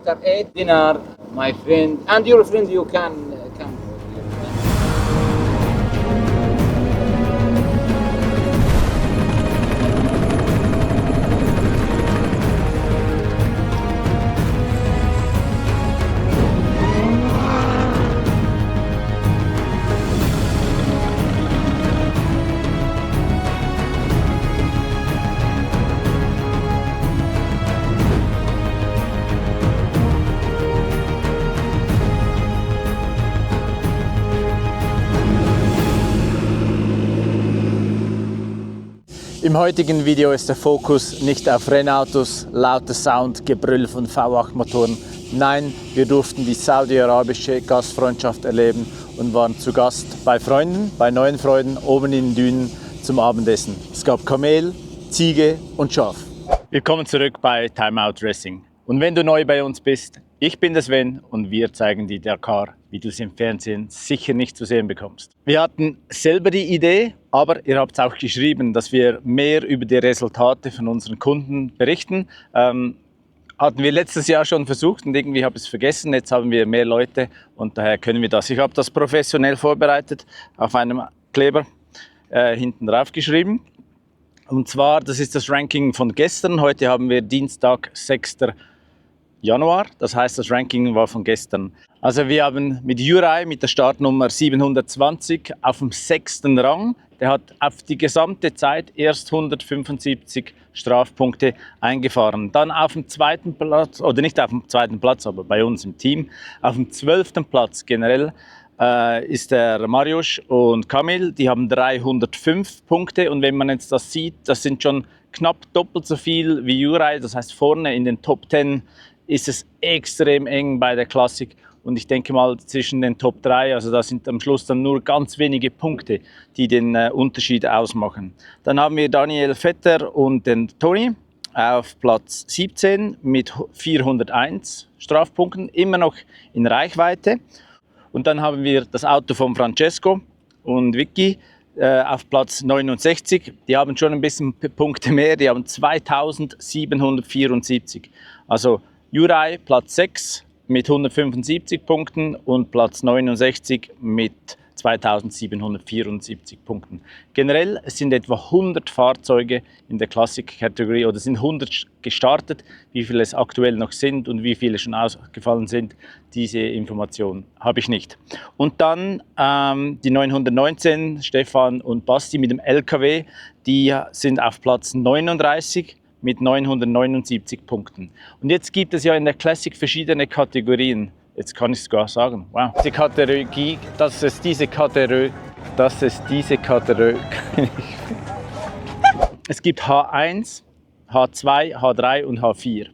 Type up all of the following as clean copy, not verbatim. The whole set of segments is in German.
after 8 dinner, my friend, and your friend, you can come. Im heutigen Video ist der Fokus nicht auf Rennautos, lauter Sound, Gebrüll von V8-Motoren. Nein, wir durften die saudi-arabische Gastfreundschaft erleben und waren zu Gast bei Freunden, bei neuen Freunden, oben in den Dünen zum Abendessen. Es gab Kamel, Ziege und Schaf. Willkommen zurück bei Time Out Racing. Und wenn du neu bei uns bist, ich bin der Sven und wir zeigen dir Dakar, wie du es im Fernsehen sicher nicht zu sehen bekommst. Wir hatten selber die Idee, aber ihr habt auch geschrieben, dass wir mehr über die Resultate von unseren Kunden berichten. Hatten wir letztes Jahr schon versucht und irgendwie habe ich es vergessen. Jetzt haben wir mehr Leute und daher können wir das. Ich habe das professionell vorbereitet auf einem Kleber hinten drauf geschrieben. Und zwar, das ist das Ranking von gestern. Heute haben wir Dienstag, 6. Januar, das heißt, das Ranking war von gestern. Also wir haben mit Juraj mit der Startnummer 720 auf dem 6. Rang. Der hat auf die gesamte Zeit erst 175 Strafpunkte eingefahren. Dann auf dem 2. Platz, oder nicht auf dem 2. Platz, aber bei uns im Team, auf dem 12. Platz generell ist der Mariusz und Kamil. Die haben 305 Punkte und wenn man jetzt das sieht, das sind schon knapp doppelt so viel wie Juraj. Das heißt, vorne in den Top 10 ist es extrem eng bei der Klassik und ich denke mal zwischen den Top 3, also da sind am Schluss dann nur ganz wenige Punkte, die den Unterschied ausmachen. Dann haben wir Daniel Vetter und den Toni auf Platz 17 mit 401 Strafpunkten, immer noch in Reichweite. Und dann haben wir das Auto von Francesco und Vicky auf Platz 69. Die haben schon ein bisschen Punkte mehr, die haben 2774. Also Juraj Platz 6 mit 175 Punkten und Platz 69 mit 2774 Punkten. Generell sind etwa 100 Fahrzeuge in der Classic-Kategorie oder sind 100 gestartet. Wie viele es aktuell noch sind und wie viele schon ausgefallen sind, diese Information habe ich nicht. Und dann die 919, Stefan und Basti mit dem LKW, die sind auf Platz 39 mit 979 Punkten. Und jetzt gibt es ja in der Classic verschiedene Kategorien. Jetzt kann ich es gar sagen. Wow. Diese Kategorie, dass es diese Kategorie. Es gibt H1, H2, H3 und H4.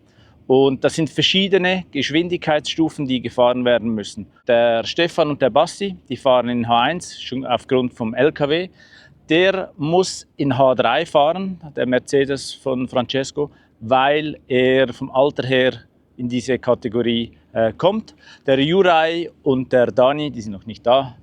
Und das sind verschiedene Geschwindigkeitsstufen, die gefahren werden müssen. Der Stefan und der Basti, die fahren in H1, schon aufgrund vom LKW. Der muss in H3 fahren, der Mercedes von Francesco, weil er vom Alter her in diese Kategorie kommt. Der Juraj und der Dani, die sind noch nicht da,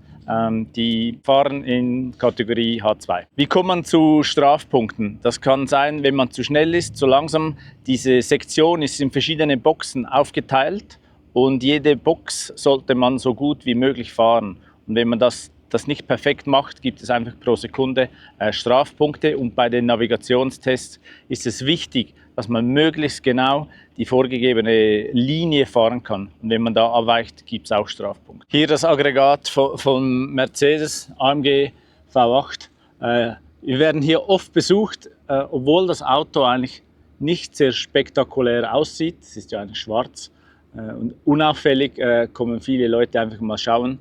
die fahren in Kategorie H2. Wie kommt man zu Strafpunkten? Das kann sein, wenn man zu schnell ist, zu langsam. Diese Sektion ist in verschiedene Boxen aufgeteilt und jede Box sollte man so gut wie möglich fahren. Und wenn man das nicht perfekt macht, gibt es einfach pro Sekunde Strafpunkte. Und bei den Navigationstests ist es wichtig, dass man möglichst genau die vorgegebene Linie fahren kann. Und wenn man da abweicht, gibt es auch Strafpunkte. Hier das Aggregat von Mercedes AMG V8. Wir werden hier oft besucht, obwohl das Auto eigentlich nicht sehr spektakulär aussieht. Es ist ja eigentlich schwarz. Und unauffällig kommen viele Leute einfach mal schauen,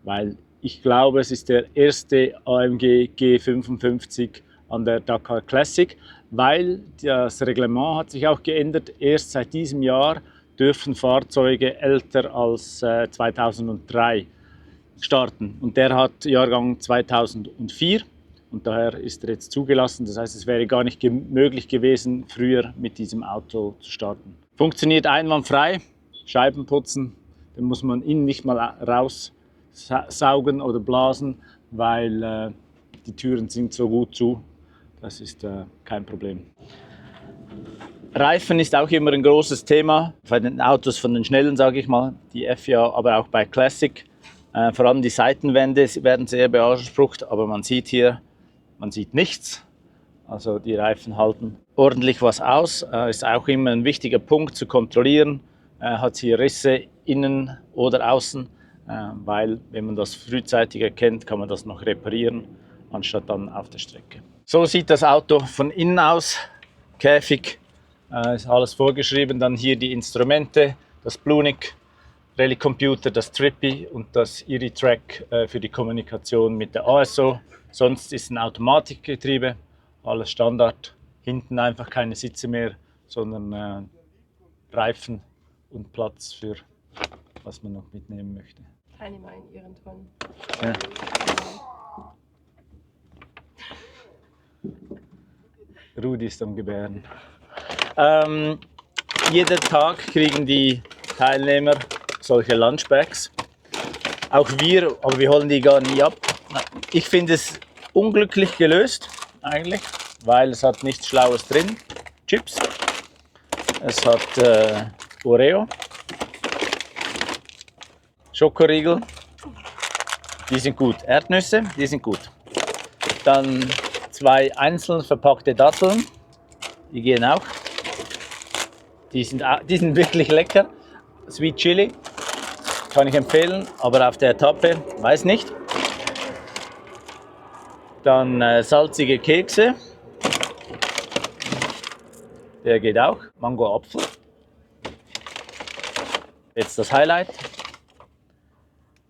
weil ich glaube, es ist der erste AMG G55 an der Dakar Classic, weil das Reglement hat sich auch geändert. Erst seit diesem Jahr dürfen Fahrzeuge älter als 2003 starten. Und der hat Jahrgang 2004 und daher ist er jetzt zugelassen. Das heißt, es wäre gar nicht möglich gewesen, früher mit diesem Auto zu starten. Funktioniert einwandfrei, Scheiben putzen, dann muss man ihn nicht mal raussaugen oder blasen, weil die Türen sind so gut zu. Das ist kein Problem. Reifen ist auch immer ein großes Thema, bei den Autos von den Schnellen, sage ich mal, die FIA, aber auch bei Classic. Vor allem die Seitenwände werden sehr beansprucht, aber man sieht hier, man sieht nichts. Also die Reifen halten ordentlich was aus. Ist auch immer ein wichtiger Punkt zu kontrollieren. Hat sie Risse innen oder außen, weil wenn man das frühzeitig erkennt, kann man das noch reparieren, anstatt dann auf der Strecke. So sieht das Auto von innen aus. Käfig, ist alles vorgeschrieben. Dann hier die Instrumente, das Blunic Rally Computer, das Trippy und das Iri-Track für die Kommunikation mit der ASO. Sonst ist ein Automatikgetriebe, alles Standard. Hinten einfach keine Sitze mehr, sondern Reifen und Platz für was man noch mitnehmen möchte. Teilnehmer in ihren Tonnen. Ja. Rudi ist am Gebären. Jeden Tag kriegen die Teilnehmer solche Lunchbags. Auch wir, aber wir holen die gar nie ab. Ich finde es unglücklich gelöst eigentlich, weil es hat nichts Schlaues drin. Chips, es hat Oreo, Schokoriegel, die sind gut. Erdnüsse, die sind gut. Dann 2 einzeln verpackte Datteln, die gehen auch. Die sind wirklich lecker. Sweet Chili, kann ich empfehlen, aber auf der Etappe, weiß nicht. Dann salzige Kekse, der geht auch. Mango-Apfel. Jetzt das Highlight.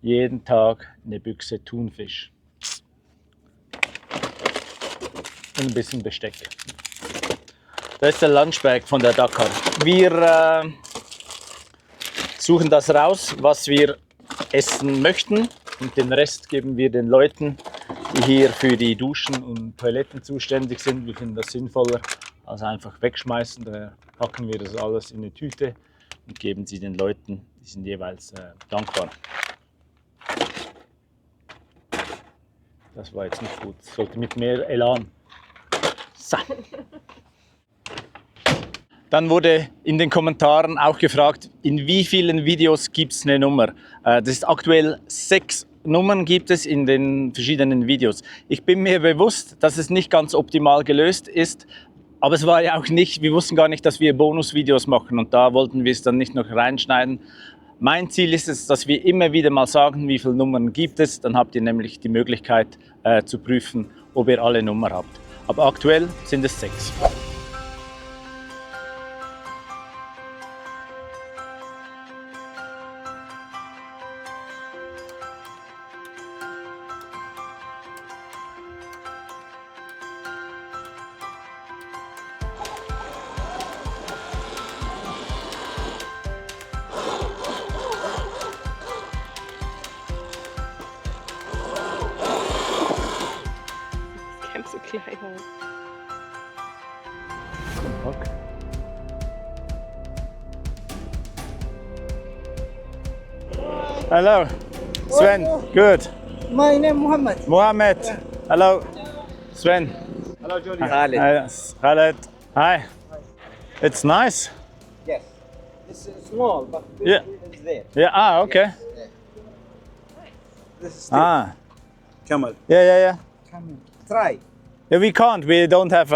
Jeden Tag eine Büchse Thunfisch. Und ein bisschen Besteck. Das ist der Lunchbag von der Dakar. Wir suchen das raus, was wir essen möchten, und den Rest geben wir den Leuten, die hier für die Duschen und Toiletten zuständig sind. Wir finden das sinnvoller als einfach wegschmeißen. Da packen wir das alles in eine Tüte und geben sie den Leuten, die sind jeweils dankbar. Das war jetzt nicht gut, das sollte mit mehr Elan. So. Dann wurde in den Kommentaren auch gefragt, in wie vielen Videos gibt es eine Nummer. Das ist aktuell 6 Nummern gibt es in den verschiedenen Videos. Ich bin mir bewusst, dass es nicht ganz optimal gelöst ist, aber es war ja auch nicht, wir wussten gar nicht, dass wir Bonusvideos machen, und da wollten wir es dann nicht noch reinschneiden. Mein Ziel ist es, dass wir immer wieder mal sagen, wie viele Nummern gibt es, dann habt ihr nämlich die Möglichkeit zu prüfen, ob ihr alle Nummern habt. Aber aktuell sind es 6. Ganz so klein aus. Okay. Hello, Sven. Good. My name Muhammad. Mohammed. Hello, Sven. Hello, Jordi. Hi, Khaled. Hi. It's nice. Yes. It's small, but Yeah. it's there. Yeah. Ah, okay. This is Ah. camel. Yeah. Camel. Try. Yeah, we can't. We don't have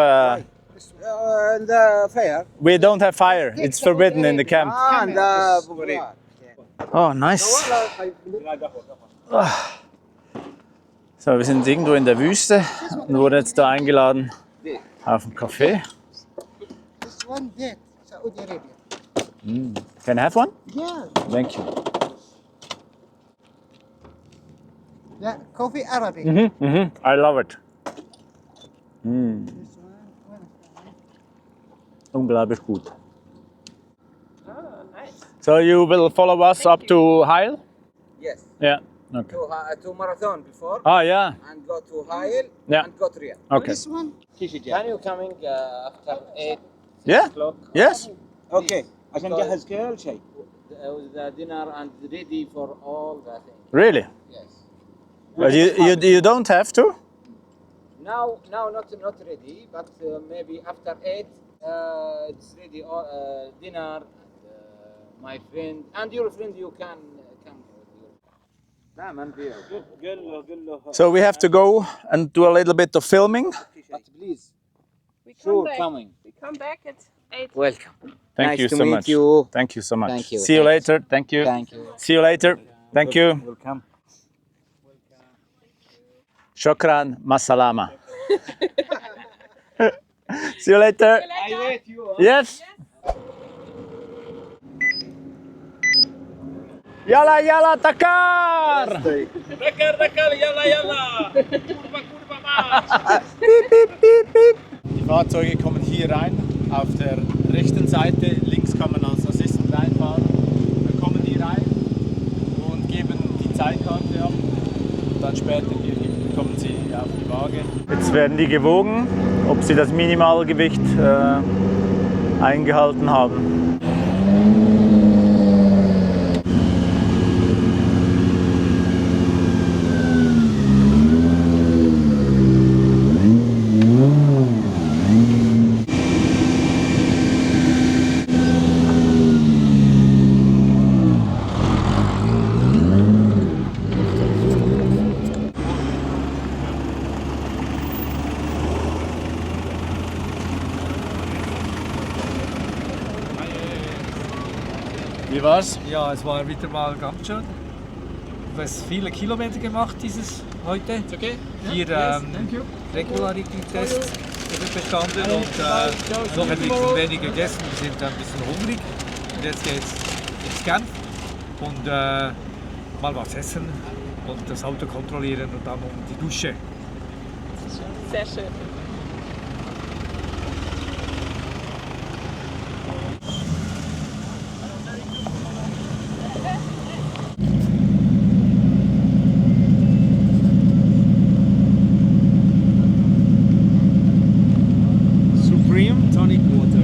It's, the fair. we don't have fire. It's forbidden in the camp. And Oh, nice. So, wir sind irgendwo in der Wüste und wurden jetzt da eingeladen auf einen Kaffee. This one date, Saudi Arabia. Can I have one? Yeah. Thank you. Yeah, coffee Arabic. I love it. This one. Unglaublich gut. Ah, nice. So you will follow us up to Heil? Yes. Yeah. Okay. To marathon before Ah, yeah. and go to Hail Yeah. and go to Riyadh. Okay. This one. Can you coming after 8 Yeah. o'clock? Yes. Okay. عشان نجهز كل شيء. The dinner and ready for all the things. Really? Yes. But you don't have to? Now not ready, but maybe after 8 It's ready. Dinner. My friend and your friend, you can come. نعم أنت. So we have to go and do a little bit of filming. But please, We come sure back. coming. We come back at 8. Welcome. Thank Nice you to so meet much. you. Thank you so much. Thank you. See you Thank you. later. Thank you. Thank you. See you later. Thank you. Welcome. Shukran. Masalama. See you later. I wait you. Yes. Yalla yalla Dakar. Dakar, yalla yalla. Kurva Marsch. Piep, piep, piep, piep. Die Fahrzeuge kommen hier rein auf der rechten Seite. Links kann man als Assistent reinfahren. Dann kommen die rein und geben die Zeitkarte ab. Und dann später hier kommen sie auf die Waage. Jetzt werden die gewogen, ob sie das Minimalgewicht eingehalten haben. Wie war's? Ja, es war wieder mal ganz schön. Du hast viele Kilometer gemacht dieses heute. Okay. 4 Regularity-Tests bestanden und noch ein bisschen weniger gegessen. Wir sind ein bisschen hungrig. Und jetzt geht's ins Genf und mal was essen und das Auto kontrollieren und dann um die Dusche. Sehr schön. Supreme Tonic Water.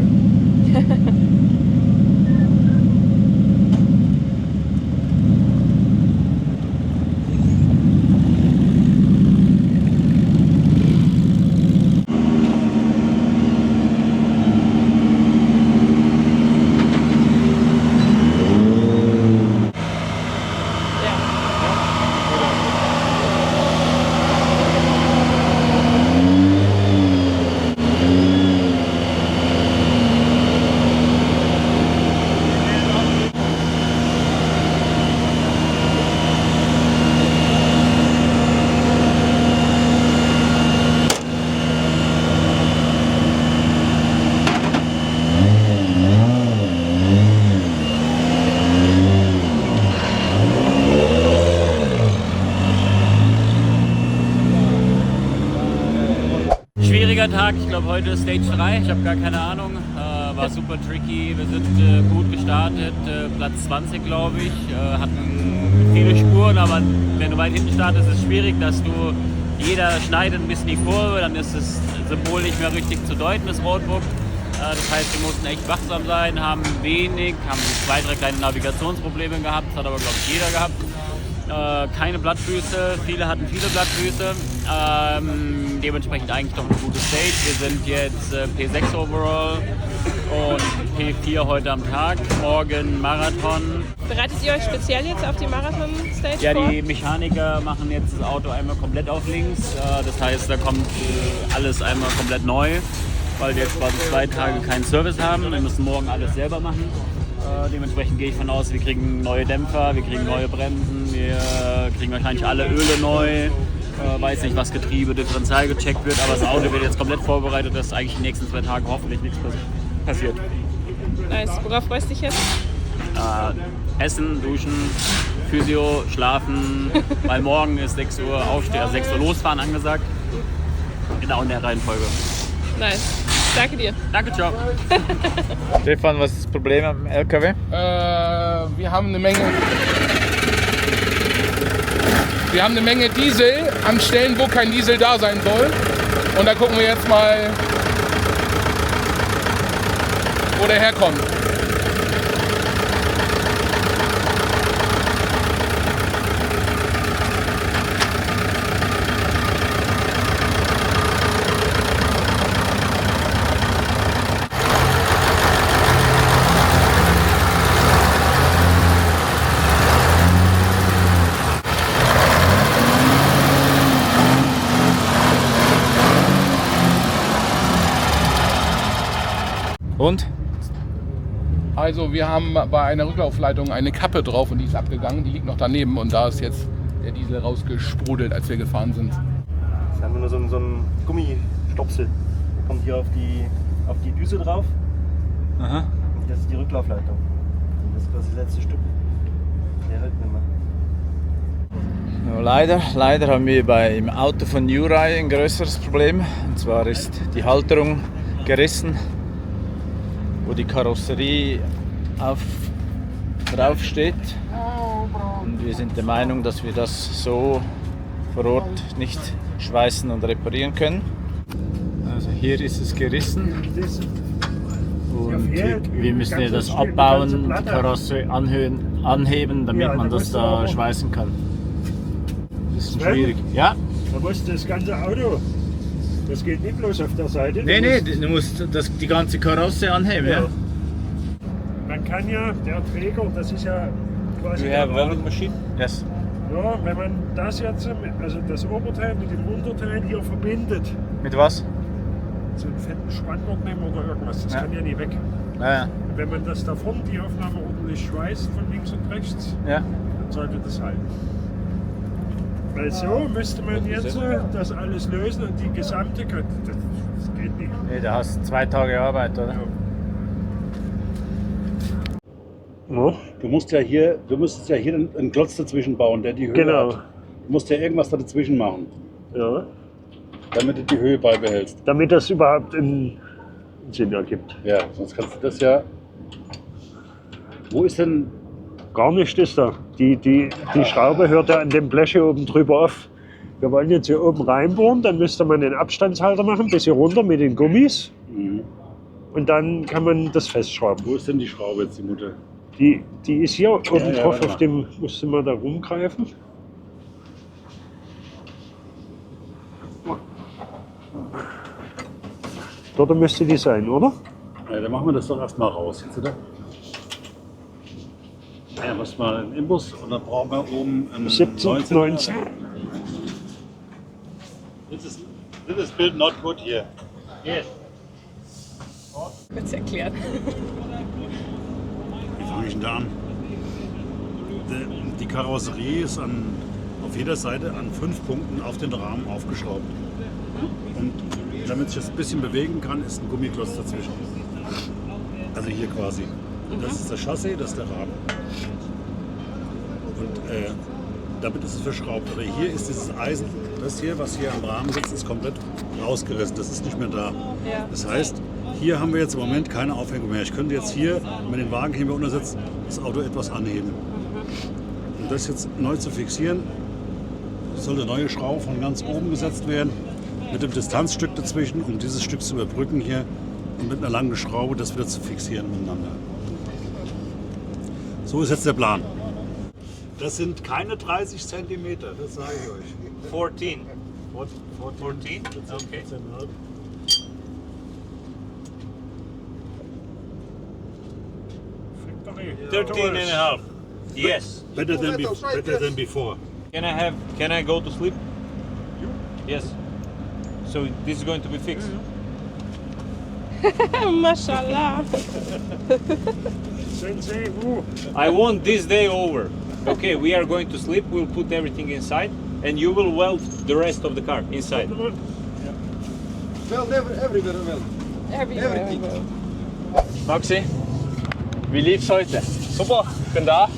Schwieriger Tag, ich glaube heute ist Stage 3, ich habe gar keine Ahnung, war super tricky, wir sind gut gestartet, Platz 20 glaube ich, hatten viele Spuren, aber wenn du weit hinten startest, ist es schwierig, dass du, jeder schneidet ein bisschen die Kurve, dann ist das Symbol nicht mehr richtig zu deuten, das Roadbook. Das heißt, wir mussten echt wachsam sein, haben 2, 3 kleine Navigationsprobleme gehabt, das hat aber glaube ich jeder gehabt. Keine Blattfüße, viele hatten viele Blattfüße. Dementsprechend eigentlich doch eine gute Stage. Wir sind jetzt P6 overall und P4 heute am Tag. Morgen Marathon. Bereitet ihr euch speziell jetzt auf die Marathon-Stage Ja, vor? die Mechaniker machen jetzt das Auto einmal komplett auf links. Das heißt, da kommt alles einmal komplett neu, weil wir jetzt quasi 2 Tage keinen Service haben. Wir müssen morgen alles selber machen. Dementsprechend gehe ich von aus, wir kriegen neue Dämpfer, wir kriegen neue Bremsen, wir kriegen wahrscheinlich alle Öle neu. Weiß nicht, was Getriebe, Differential gecheckt wird, aber das Auto wird jetzt komplett vorbereitet, dass eigentlich in den nächsten 2 Tagen hoffentlich nichts passiert. Nice. Worauf freust du dich jetzt? Essen, duschen, Physio, schlafen, weil morgen ist 6 Uhr aufstehen, also 6 Uhr losfahren angesagt. Genau in der Reihenfolge. Nice. Danke dir. Danke, ciao. Stefan, was ist das Problem am LKW? Wir haben eine Menge Diesel an Stellen, wo kein Diesel da sein soll. Und da gucken wir jetzt mal, wo der herkommt. Und? Also wir haben bei einer Rücklaufleitung eine Kappe drauf und die ist abgegangen, die liegt noch daneben und da ist jetzt der Diesel rausgesprudelt, als wir gefahren sind. Das haben wir nur so einen Gummistopsel. Der kommt hier auf die Düse drauf. Aha. Und das ist die Rücklaufleitung. Und das ist das letzte Stück. Der hält nicht mehr. Leider haben wir im Auto von Jurai ein größeres Problem. Und zwar ist die Halterung gerissen, wo die Karosserie drauf steht. Und wir sind der Meinung, dass wir das so vor Ort nicht schweißen und reparieren können. Also hier ist es gerissen. Und wir müssen ja das abbauen, die Karosse anheben, damit man das da schweißen kann. Das ist schwierig. Ja? Da musst du das ganze Auto, das geht nicht bloß auf der Seite. Nee, du musst die ganze Karosse anheben. Ja. Man kann ja, der Träger, das ist ja quasi der welding machine? Yes. Ja, wenn man das jetzt, also das Oberteil mit dem Unterteil hier verbindet, Mit was? so einen fetten Spannort nehmen oder irgendwas, das kann ja nicht weg. Ja. Wenn man das da vorne, die Aufnahme ordentlich schweißt, von links und rechts, Ja. dann sollte das halten. Weil so müsste man jetzt das alles lösen und die gesamte, das geht nicht. Nee, da hast 2 Tage Arbeit, oder? Ja. Du müsstest ja hier einen Klotz dazwischen bauen, der die Höhe Genau. hat. Du musst ja irgendwas da dazwischen machen, Ja. damit du die Höhe beibehältst. Damit das überhaupt einen Sinn ergibt. Ja, sonst kannst du das ja... Wo ist denn... Gar nicht ist da. Die Schraube hört ja an dem Blech hier oben drüber auf. Wir wollen jetzt hier oben reinbohren, dann müsste man den Abstandshalter machen, bis hier runter mit den Gummis. Mhm. Und dann kann man das festschrauben. Wo ist denn die Schraube jetzt, die Mutter? Die ist hier oben ja, drauf, warte auf dem musste man da rumgreifen. Dort müsste die sein, oder? Ja, dann machen wir das doch erstmal raus jetzt, oder? Ja, machst mal einen Imbus und dann brauchen wir oben einen 17, 19. This is built not good here. Kurz erklärt. Wie fange ich denn da an? Die Karosserie ist auf jeder Seite an 5 Punkten auf den Rahmen aufgeschraubt. Und damit sich das ein bisschen bewegen kann, ist ein Gummiklotz dazwischen. Also hier quasi. Das ist das Chassis, das ist der Rahmen. Und damit ist es verschraubt. Aber hier ist dieses Eisen, das hier, was hier am Rahmen sitzt, ist komplett rausgerissen. Das ist nicht mehr da. Ja. Das heißt, hier haben wir jetzt im Moment keine Aufhängung mehr. Ich könnte jetzt hier, wenn man den Wagen hier untersetzt, das Auto etwas anheben. Um das jetzt neu zu fixieren, soll eine neue Schraube von ganz oben gesetzt werden, mit dem Distanzstück dazwischen, um dieses Stück zu überbrücken hier und mit einer langen Schraube das wieder zu fixieren miteinander. So ist jetzt der Plan. Das sind keine 30 cm, das sage ich euch. 14. 14? Okay. 13 and a half. Yes. Better than before. Can I go to sleep? Yes. So this is going to be fixed. Mashallah. Sensei, wo? I want this day over. Okay, we are going to sleep. We'll put everything inside, and you will weld the rest of the car inside. Maxi, wie lief's heute? Super, ich bin da.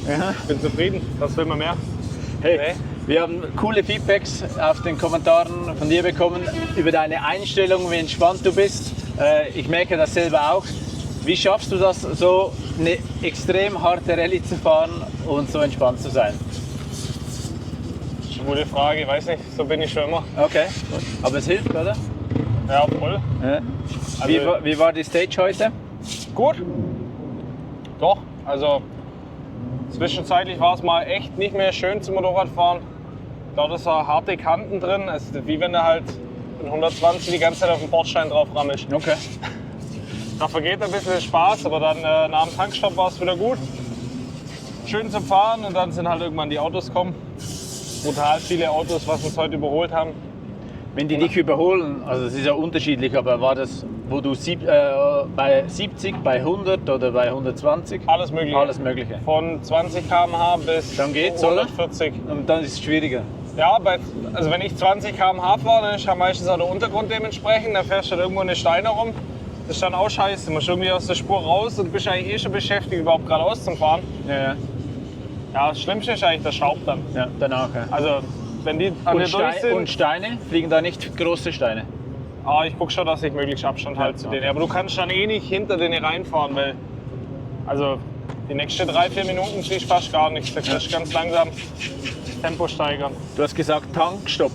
Bin zufrieden. Was will man mehr? Hey, wir haben coole Feedbacks auf den Kommentaren von dir bekommen über deine Einstellung, wie entspannt du bist. Ich merke das selber auch. Wie schaffst du das, so eine extrem harte Rallye zu fahren und so entspannt zu sein? Das ist eine gute Frage, ich weiß nicht. So bin ich schon immer. Okay, aber es hilft, oder? Ja, voll. Ja. Also- Wie war die Stage heute? Gut. Doch, also zwischenzeitlich war es mal echt nicht mehr schön zum Motorradfahren. Dort ist so harte Kanten drin. Es ist wie wenn du halt in 120 die ganze Zeit auf den Bordstein drauf rammelst. Okay. Da vergeht ein bisschen Spaß, aber dann nach dem Tankstopp war es wieder gut. Schön zum Fahren und dann sind halt irgendwann die Autos gekommen. Brutal viele Autos, was uns heute überholt haben. Wenn die dich überholen, also es ist ja unterschiedlich, aber war das, wo du bei 70, bei 100 oder bei 120? Alles Mögliche. Alles Mögliche. Von 20 km/h bis Dann geht's, oder? 140. Und dann ist es schwieriger. Ja, also wenn ich 20 km/h fahre, dann ist ja meistens auch der Untergrund dementsprechend. Dann fährst du dann irgendwo eine Steine rum. Das ist dann auch scheiße. Du musst irgendwie aus der Spur raus und bist eigentlich eh schon beschäftigt, überhaupt geradeaus zu fahren. Ja. Ja, das Schlimmste ist eigentlich der Staub dann. Ja, danach. Ja. Also, wenn die an dir durch sind. Und Steine? Fliegen da nicht große Steine? Ich gucke schon, dass ich möglichst Abstand halte zu denen. Aber du kannst dann eh nicht hinter denen reinfahren, weil. Also, die nächsten 3-4 Minuten fliegst fast gar nichts. Da kannst du ganz langsam Tempo steigern. Du hast gesagt Tankstopp.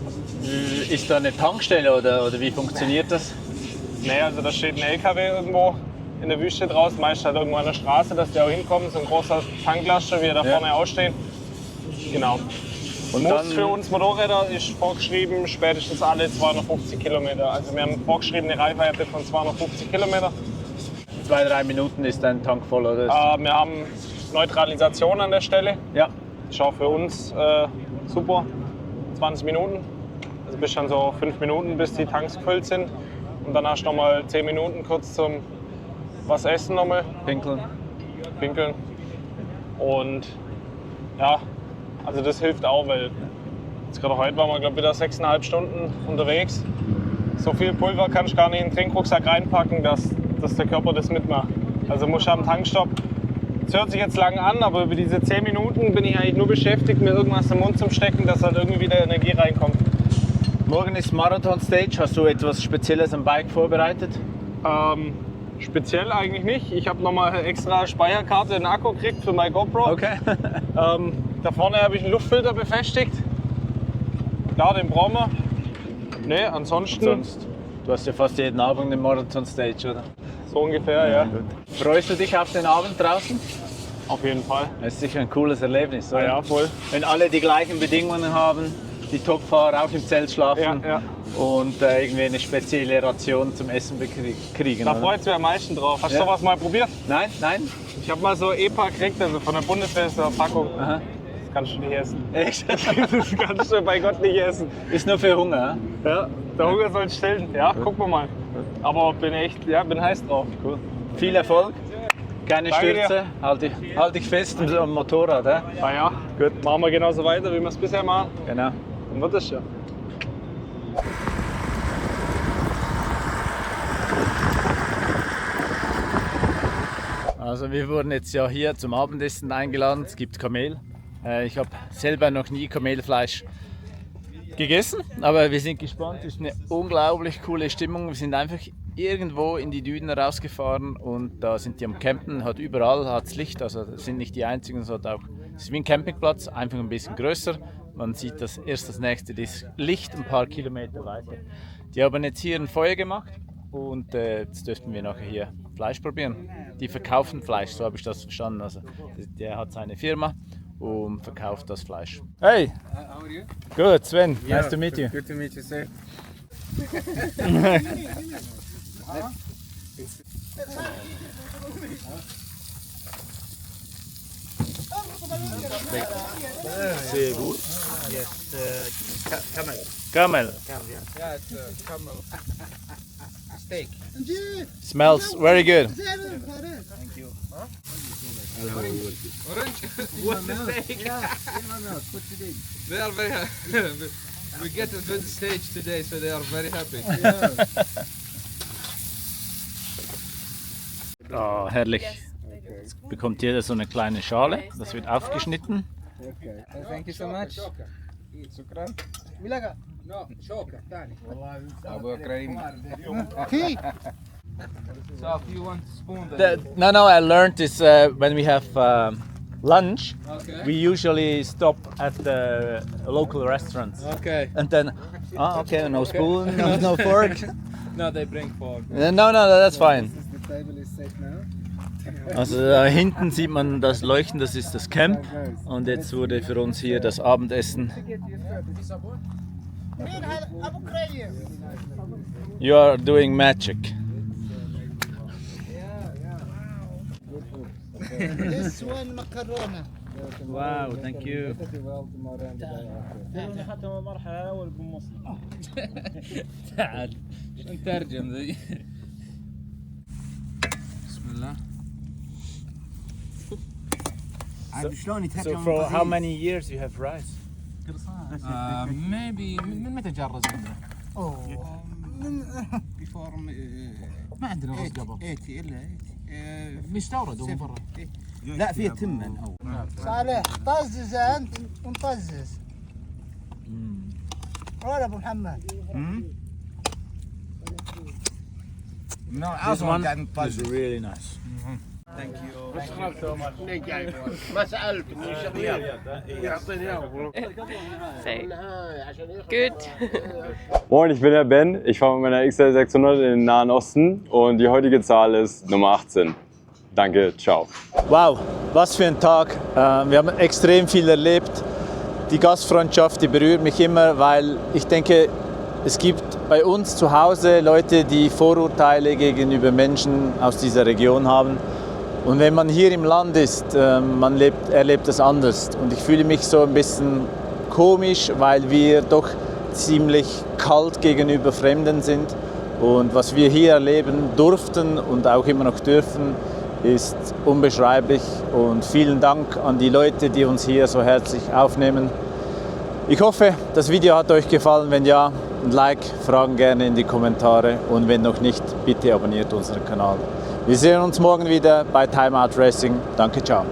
Ist da eine Tankstelle oder wie funktioniert das? Nee, also da steht ein LKW irgendwo in der Wüste draußen, meist halt irgendwo an der Straße, dass die auch hinkommen. So ein großer Tanklaster, wie er da vorne aussteht. Genau. Und dann für uns Motorräder ist vorgeschrieben, spätestens alle 250 Kilometer. Also wir haben vorgeschriebene Reichweite von 250 Kilometer. 2-3 Minuten ist dein Tank voll, oder? Wir haben Neutralisation an der Stelle. Ja. Das ist auch für uns super. 20 Minuten. Also bis dann so 5 Minuten, bis die Tanks gefüllt sind. Und dann hast du noch mal 10 Minuten kurz zum was essen nochmal. Pinkeln. Und ja, also das hilft auch, weil jetzt gerade heute waren wir glaube wieder 6,5 Stunden unterwegs. So viel Pulver kannst du gar nicht in den Trinkrucksack reinpacken, dass der Körper das mitmacht. Also musst du am Tankstopp. Es hört sich jetzt lang an, aber über diese 10 Minuten bin ich eigentlich nur beschäftigt, mir irgendwas im Mund zu stecken, dass halt irgendwie wieder Energie reinkommt. Morgen ist Marathon Stage. Hast du etwas Spezielles am Bike vorbereitet? Speziell eigentlich nicht. Ich habe nochmal extra Speicherkarte und Akku gekriegt für mein GoPro. Okay. Da vorne habe ich einen Luftfilter befestigt. Ja, den brauchen wir. Ne, ansonsten. Du hast ja fast jeden Abend eine Marathon Stage, oder? So ungefähr, ja. Gut. Freust du dich auf den Abend draußen? Auf jeden Fall. Das ist sicher ein cooles Erlebnis, oder? Ja, voll. Wenn alle die gleichen Bedingungen haben, die Topfahrer auch im Zelt schlafen und irgendwie eine spezielle Ration zum Essen kriegen. Da freut es mich am meisten drauf. Hast du sowas mal probiert? Nein? Ich habe mal so EPA gekriegt, also von der Bundeswehr ist eine Packung. Aha. Das kannst du nicht essen. Echt? Das kannst du bei Gott nicht essen. Ist nur für Hunger, ja? Der Hunger soll stillen. Ja, gucken wir mal. Aber bin heiß drauf. Cool. Viel Erfolg. Keine Danke Stürze. Halt dich fest am Motorrad. Ja. Gut. Machen wir genauso weiter, wie wir es bisher machen. Genau. Dann wird das schon. Also wir wurden jetzt ja hier zum Abendessen eingeladen. Es gibt Kamel. Ich habe selber noch nie Kamelfleisch gegessen, aber wir sind gespannt. Es ist eine unglaublich coole Stimmung. Wir sind einfach irgendwo in die Dünen rausgefahren und da sind die am Campen. Hat überall hat's Licht, also das sind nicht die einzigen. Es ist wie ein Campingplatz, einfach ein bisschen größer. Man sieht das nächste Licht ein paar Kilometer weiter. Die haben jetzt hier ein Feuer gemacht und jetzt dürften wir nachher hier Fleisch probieren. Die verkaufen Fleisch, so habe ich das verstanden. Also der hat seine Firma und verkauft das Fleisch. Hey! How are you? Good, Sven. Nice to meet you. Good to meet you, sir. Sehr gut. Yes, camel. Camel. Yeah, it's camel. Steak. Smells very good. Thank you. Orange? What the steak? Yeah, in my mouth. Put it in. They are very happy. We get a good stage today, so they are very happy. Oh, herrlich. Jetzt bekommt jeder so eine kleine Schale. Das wird aufgeschnitten. Okay. Thank you so much. شكرا. No, شوكة ثاني. أبو كريم. So if you want to spoon No, I learned this when we have lunch. Okay. We usually stop at the local restaurants. Okay. And then, okay, no spoon, no fork. No, they bring fork. No, that's fine. The table is set now. Also da hinten sieht man das Leuchten, das ist das Camp. Und jetzt wurde für uns hier das Abendessen. You are doing magic. This one macarona. Wow, thank you. تعال نترجم ذي. بسم الله. So for how many years you have rice? Maybe من متى جاء الرز عندنا؟ ما عندنا رز قبل. 80 الا 80 مستورد هو من برا. لا فيه تمن اول. صالح طزز انت ونطزز. ولا ابو محمد. No, This one is really nice. Thank you. Good. Moin, ich bin der Ben. Ich fahre mit meiner XL 600 in den Nahen Osten und die heutige Zahl ist Nummer 18. Danke, ciao. Wow, was für ein Tag. Wir haben extrem viel erlebt. Die Gastfreundschaft, die berührt mich immer, weil ich denke, es gibt bei uns zu Hause Leute, die Vorurteile gegenüber Menschen aus dieser Region haben. Und wenn man hier im Land ist, man erlebt das anders. Und ich fühle mich so ein bisschen komisch, weil wir doch ziemlich kalt gegenüber Fremden sind. Und was wir hier erleben durften und auch immer noch dürfen, ist unbeschreiblich. Und vielen Dank an die Leute, die uns hier so herzlich aufnehmen. Ich hoffe, das Video hat euch gefallen. Wenn ja, ein Like, Fragen gerne in die Kommentare. Und wenn noch nicht, bitte abonniert unseren Kanal. Wir sehen uns morgen wieder bei Time Out Racing. Danke, ciao.